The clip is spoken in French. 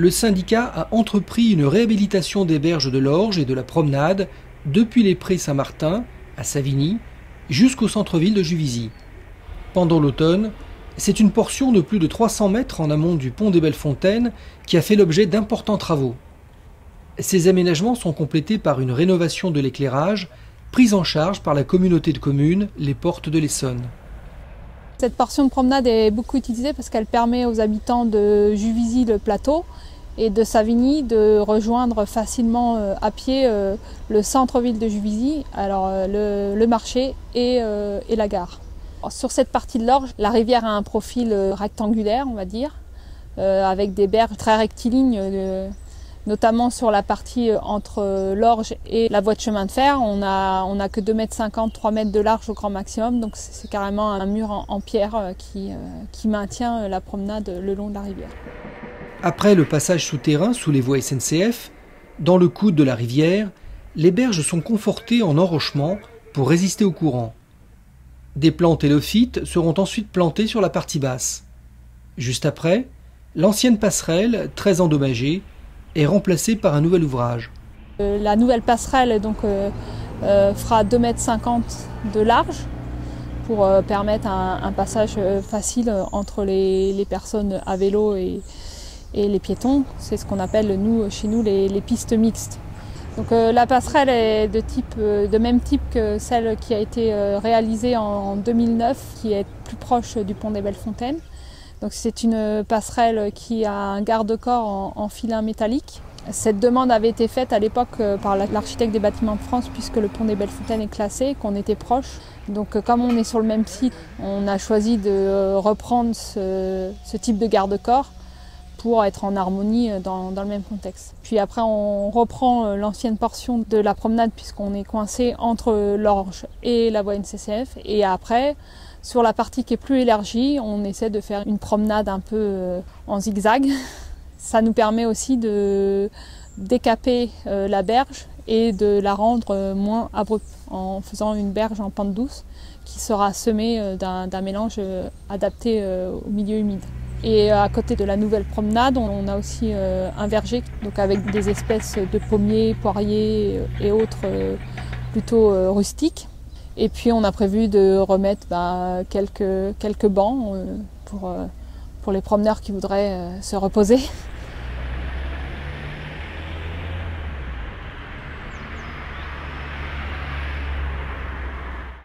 le syndicat a entrepris une réhabilitation des berges de l'Orge et de la promenade depuis les prés Saint-Martin, à Savigny, jusqu'au centre-ville de Juvisy. Pendant l'automne, c'est une portion de plus de 300 mètres en amont du pont des Belles-Fontaines qui a fait l'objet d'importants travaux. Ces aménagements sont complétés par une rénovation de l'éclairage prise en charge par la communauté de communes Les Portes de l'Essonne. Cette portion de promenade est beaucoup utilisée parce qu'elle permet aux habitants de Juvisy-le-Plateau et de Savigny de rejoindre facilement à pied le centre-ville de Juvisy, alors le marché et la gare. Sur cette partie de l'Orge, la rivière a un profil rectangulaire, on va dire, avec des berges très rectilignes, notamment sur la partie entre l'Orge et la voie de chemin de fer. On a que 2,50 m, 3 mètres de large au grand maximum, donc c'est carrément un mur en pierre qui maintient la promenade le long de la rivière. Après le passage souterrain sous les voies SNCF, dans le coude de la rivière, les berges sont confortées en enrochement pour résister au courant. Des plantes hélophytes seront ensuite plantées sur la partie basse. Juste après, l'ancienne passerelle, très endommagée, est remplacée par un nouvel ouvrage. La nouvelle passerelle fera 2,50 m de large pour permettre un passage facile entre les personnes à vélo et les piétons. C'est ce qu'on appelle chez nous les pistes mixtes. Donc, la passerelle est de même type que celle qui a été réalisée en 2009, qui est plus proche du pont des Belles-Fontaines. Donc, c'est une passerelle qui a un garde-corps en filin métallique. Cette demande avait été faite à l'époque par l'architecte des bâtiments de France, puisque le pont des Belles-Fontaines est classé, qu'on était proche. Donc, comme on est sur le même site, on a choisi de reprendre ce type de garde-corps pour être en harmonie dans le même contexte. Puis après, on reprend l'ancienne portion de la promenade puisqu'on est coincé entre l'Orge et la voie NCCF. Et après, sur la partie qui est plus élargie, on essaie de faire une promenade un peu en zigzag. Ça nous permet aussi de décaper la berge et de la rendre moins abrupte en faisant une berge en pente douce qui sera semée d'un mélange adapté au milieu humide. Et à côté de la nouvelle promenade, on a aussi un verger, donc avec des espèces de pommiers, poiriers et autres plutôt rustiques. Et puis on a prévu de remettre quelques bancs pour les promeneurs qui voudraient se reposer.